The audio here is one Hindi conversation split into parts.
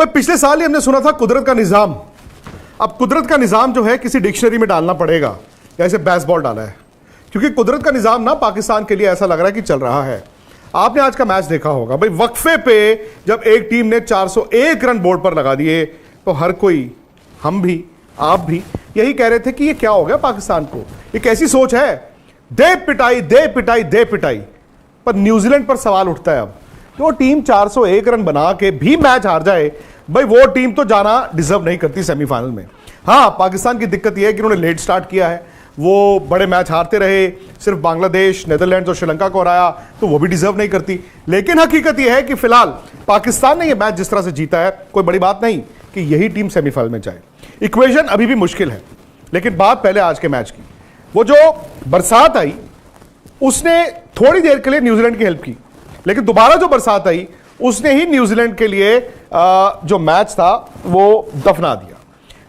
भाई पिछले साल ही हमने सुना था कुदरत का निजाम। अब कुदरत का निजाम जो है किसी डिक्शनरी में डालना पड़ेगा, जैसे बेसबॉल डाला है, क्योंकि कुदरत का निजाम ना पाकिस्तान के लिए ऐसा लग रहा है कि चल रहा है। आपने आज का मैच देखा होगा भाई, वक्फे पे जब एक टीम ने 401 रन बोर्ड पर लगा दिए तो हर कोई, हम भी आप भी यही कह रहे थे कि ये क्या हो गया पाकिस्तान को, ये कैसी सोच है, दे पिटाई दे पिटाई दे पिटाई। पर न्यूजीलैंड पर सवाल उठता है अब, जो टीम 401 रन बना के भी मैच हार जाए, भाई वो टीम तो जाना डिजर्व नहीं करती सेमीफाइनल में। हाँ, पाकिस्तान की दिक्कत यह है कि उन्होंने लेट स्टार्ट किया है, वो बड़े मैच हारते रहे, सिर्फ बांग्लादेश, नेदरलैंड्स और श्रीलंका को हराया, तो वो भी डिजर्व नहीं करती। लेकिन हकीकत यह है कि फिलहाल पाकिस्तान ने यह मैच जिस तरह से जीता है, कोई बड़ी बात नहीं कि यही टीम सेमीफाइनल में जाए। इक्वेशन अभी भी मुश्किल है, लेकिन बात पहले आज के मैच की। वो जो बरसात आई उसने थोड़ी देर के लिए न्यूजीलैंड की हेल्प की, लेकिन दोबारा जो बरसात आई उसने ही न्यूजीलैंड के लिए जो मैच था वो दफना दिया।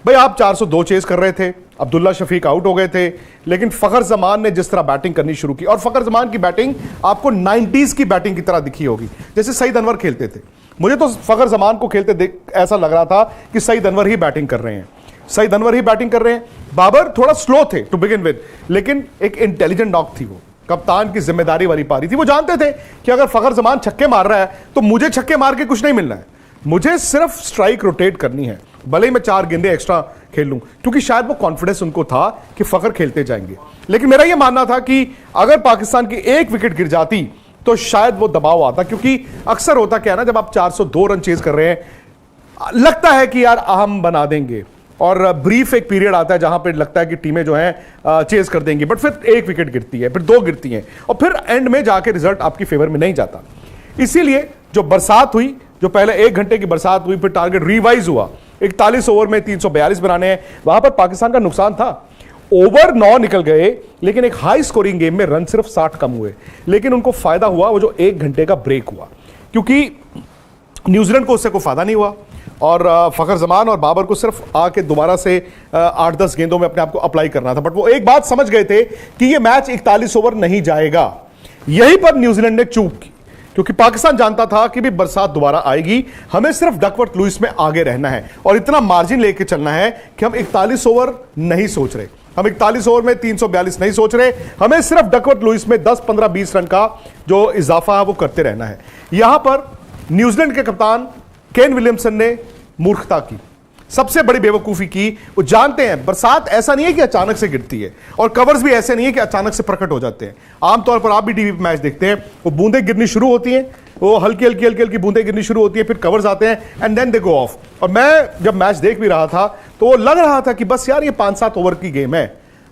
भाई आप 402 चेज कर रहे थे, अब्दुल्ला शफीक आउट हो गए थे, लेकिन फखर जमान ने जिस तरह बैटिंग करनी शुरू की, और फखर जमान की बैटिंग आपको 90s की बैटिंग की तरह दिखी होगी, जैसे सईद अनवर खेलते थे। मुझे तो फखर जमान को खेलते देख ऐसा लग रहा था कि सईद अनवर ही बैटिंग कर रहे हैं, सईद अनवर ही बैटिंग कर रहे हैं। बाबर थोड़ा स्लो थे टू बिगिन विद, लेकिन एक इंटेलिजेंट नॉक थी, वो कप्तान की जिम्मेदारी वाली पारी थी। वो जानते थे कि अगर फखर जमान छक्के मार रहा है तो मुझे छक्के मार के कुछ नहीं मिलना है, मुझे सिर्फ स्ट्राइक रोटेट करनी है, भले ही मैं 4 गेंदे एक्स्ट्रा खेल लूं, क्योंकि शायद वो कॉन्फिडेंस उनको था कि फखर खेलते जाएंगे। लेकिन मेरा यह मानना था कि अगर पाकिस्तान की एक विकेट गिर जाती तो शायद वो दबाव आता, क्योंकि अक्सर होता क्या है ना, जब आप 402 रन चेज कर रहे हैं, लगता है कि यार हम बना देंगे, और ब्रीफ एक पीरियड आता है जहां पे लगता है कि टीमें जो हैं चेज कर देंगी, बट फिर एक विकेट गिरती है, फिर 2 गिरती हैं, और फिर एंड में जाके रिजल्ट आपकी फेवर में नहीं जाता। इसीलिए जो बरसात हुई, जो पहले 1 घंटे की बरसात हुई, फिर टारगेट रिवाइज हुआ, 41 ओवर में 342 बनाने हैं, वहां पर पाकिस्तान का नुकसान था। ओवर 9 निकल गए, लेकिन एक हाई स्कोरिंग गेम में रन सिर्फ 60 कम हुए, लेकिन उनको फायदा हुआ वो जो 1 घंटे का ब्रेक हुआ, क्योंकि न्यूजीलैंड को उससे कोई फायदा नहीं हुआ, और फखर जमान और बाबर को सिर्फ आके दोबारा से 8-10 गेंदों में अपने आप को अप्लाई करना था। बट वो एक बात समझ गए थे कि ये मैच 41 ओवर नहीं जाएगा। यहीं पर न्यूजीलैंड ने चूक की, क्योंकि पाकिस्तान जानता था कि भी बरसात दोबारा आएगी, हमें सिर्फ डकवर्थ लुइस में आगे रहना है और इतना मार्जिन लेके चलना है कि हम 41 ओवर नहीं सोच रहे, हम 41 ओवर में 342 नहीं सोच रहे, हमें सिर्फ डकवर्थ लुइस में 10, 15, 20 रन का जो इजाफा है वो करते रहना है। यहां पर न्यूजीलैंड के कप्तान केन विलियमसन ने मूर्खता की, सबसे बड़ी बेवकूफी की। वो जानते हैं बरसात ऐसा नहीं है कि अचानक से गिरती है, और कवर्स भी ऐसे नहीं है कि अचानक से प्रकट हो जाते हैं। आमतौर पर आप भी टीवी पे मैच देखते हैं, वो बूंदें गिरनी शुरू होती हैं, वो हल्की हल्की हल्की हल्की बूंदें गिरनी शुरू होती है, फिर कवर्स आते हैं and then they go off. और मैं जब मैच देख भी रहा था तो वो लग रहा था कि बस यार ये 5-7 ओवर की गेम है।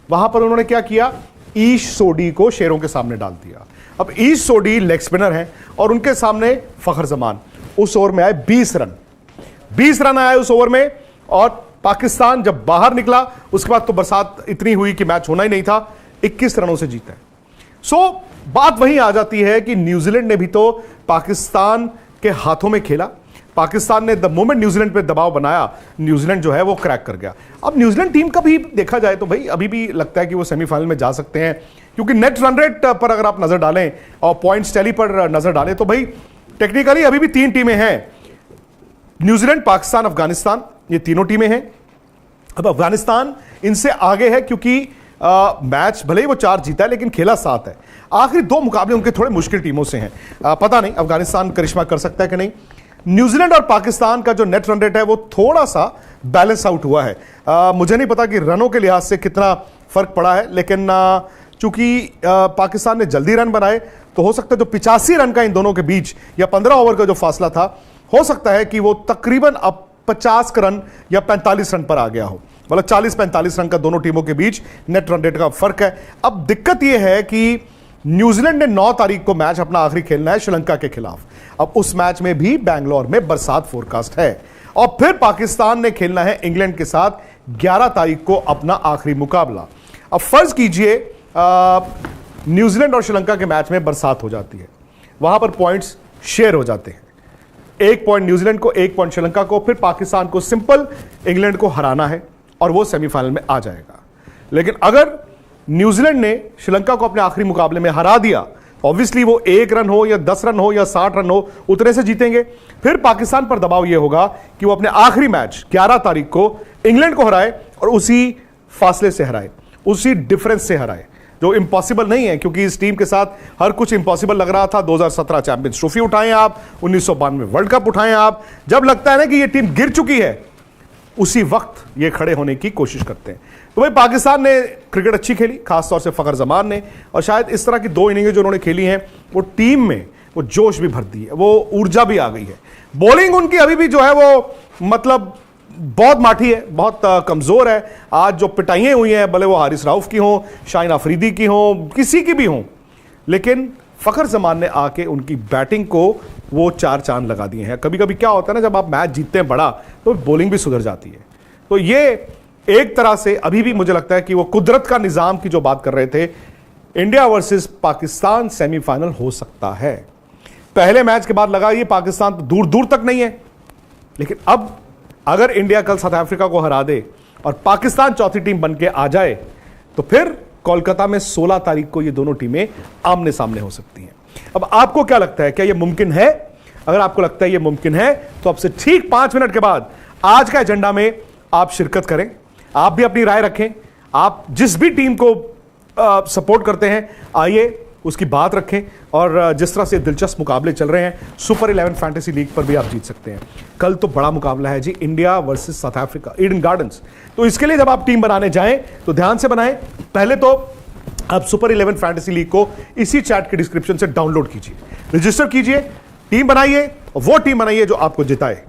वहां पर उन्होंने क्या किया, ईश सोडी को शेरों के सामने डाल दिया। अब ईश सोडी लेग स्पिनर है और उनके सामने फखर जमान। उस ओवर में आए 20 रन, 20 रन आए उस ओवर में, और पाकिस्तान जब बाहर निकला उसके बाद तो बरसात इतनी हुई कि मैच होना ही नहीं था, 21 रनों से जीता है। सो बात वहीं आ जाती है कि न्यूजीलैंड ने भी तो पाकिस्तान के हाथों में खेला। पाकिस्तान ने द मोमेंट न्यूजीलैंड पे दबाव बनाया, न्यूजीलैंड जो है वो क्रैक कर गया। अब न्यूजीलैंड टीम का भी देखा जाए तो भाई अभी भी लगता है कि वो सेमीफाइनल में जा सकते हैं, क्योंकि नेट रन रेट पर अगर आप नजर डालें और पॉइंट्स टैली पर नजर डालें तो भाई टेक्निकली अभी भी 3 टीमें हैं, न्यूजीलैंड, पाकिस्तान, अफगानिस्तान, ये तीनों टीमें हैं। अब अफगानिस्तान इनसे आगे है, क्योंकि मैच भले ही वो 4 जीता है लेकिन खेला 7 है। आखिरी 2 मुकाबले उनके थोड़े मुश्किल टीमों से हैं, पता नहीं अफगानिस्तान करिश्मा कर सकता है कि नहीं। न्यूजीलैंड और पाकिस्तान का जो नेट रन रेट है वो थोड़ा सा बैलेंस आउट हुआ है। मुझे नहीं पता कि रनों के लिहाज से कितना फर्क पड़ा है, लेकिन चूंकि पाकिस्तान ने जल्दी रन बनाए तो हो सकता है जो 85 रन का इन दोनों के बीच या 15 ओवर का जो फासला था, हो सकता है कि वो तकरीबन अब 50 रन या 45 रन पर आ गया हो, मतलब 40-45 रन का दोनों टीमों के बीच नेट रन रेट का फर्क है। अब दिक्कत यह है कि न्यूजीलैंड ने 9 तारीख को मैच अपना आखिरी खेलना है श्रीलंका के खिलाफ। अब उस मैच में भी बैंगलोर में बरसात फोरकास्ट है, और फिर पाकिस्तान ने खेलना है इंग्लैंड के साथ 11 तारीख को अपना आखिरी मुकाबला। अब फर्ज कीजिए न्यूजीलैंड और श्रीलंका के मैच में बरसात हो जाती है, वहां पर पॉइंट्स शेयर हो जाते हैं, 1 पॉइंट न्यूजीलैंड को, 1 पॉइंट श्रीलंका को, फिर पाकिस्तान को सिंपल इंग्लैंड को हराना है और वो सेमीफाइनल में आ जाएगा। लेकिन अगर न्यूजीलैंड ने श्रीलंका को अपने आखिरी मुकाबले में हरा दिया ऑब्वियसली वो 1 रन हो या 10 रन हो या 60 रन हो, उतने से जीतेंगे। फिर पाकिस्तान पर दबाव यह होगा कि वो अपने आखिरी मैच 11 तारीख को इंग्लैंड को हराए और उसी फासले से हराए, उसी डिफरेंस से हराए, जो इंपॉसिबल नहीं है, क्योंकि इस टीम के साथ हर कुछ इंपॉसिबल लग रहा था। 2017 चैंपियंस ट्रॉफी उठाएं आप, 1992 वर्ल्ड कप उठाएं आप, जब लगता है ना कि ये टीम गिर चुकी है, उसी वक्त ये खड़े होने की कोशिश करते हैं। तो भाई पाकिस्तान ने क्रिकेट अच्छी खेली, खासतौर से फखर जमान ने, और शायद इस तरह की 2 इनिंगें जो उन्होंने खेली हैं वो टीम में वो जोश भी भर दी है, वो ऊर्जा भी आ गई है। बॉलिंग उनकी अभी भी जो है वो मतलब बहुत माठी है, बहुत कमजोर है। आज जो पिटाइयां हुई हैं, भले वो हारिस राउफ की हों, शाहीन अफरीदी की हों, किसी की भी हों, लेकिन फखर जमान ने आके उनकी बैटिंग को वो 4 चांद लगा दिए हैं। कभी कभी क्या होता है ना, जब आप मैच जीतते हैं बड़ा, तो बॉलिंग भी सुधर जाती है। तो ये एक तरह से अभी भी मुझे लगता है कि वो कुदरत का निजाम की जो बात कर रहे थे, इंडिया वर्सेस पाकिस्तान सेमीफाइनल हो सकता है। पहले मैच के बाद लगा ये पाकिस्तान तो दूर दूर तक नहीं है, लेकिन अब अगर इंडिया कल साउथ अफ्रीका को हरा दे और पाकिस्तान चौथी टीम बन के आ जाए, तो फिर कोलकाता में 16 तारीख को ये दोनों टीमें आमने सामने हो सकती हैं। अब आपको क्या लगता है, क्या ये मुमकिन है? अगर आपको लगता है ये मुमकिन है, तो अब से ठीक 5 मिनट के बाद आज का एजेंडा में आप शिरकत करें, आप भी अपनी राय रखें। आप जिस भी टीम को सपोर्ट करते हैं, आइए उसकी बात रखें। और जिस तरह से दिलचस्प मुकाबले चल रहे हैं, सुपर 11 फैंटेसी लीग पर भी आप जीत सकते हैं। कल तो बड़ा मुकाबला है जी, India versus South Africa, Eden Gardens. तो इसके लिए जब आप टीम बनाने जाएं तो ध्यान से बनाएं। पहले तो आप सुपर 11 फैंटेसी लीग को इसी चैट के डिस्क्रिप्शन से डाउनलोड कीजिए, रजिस्टर कीजिए, टीम बनाइए, वो टीम बनाइए जो आपको जिताए।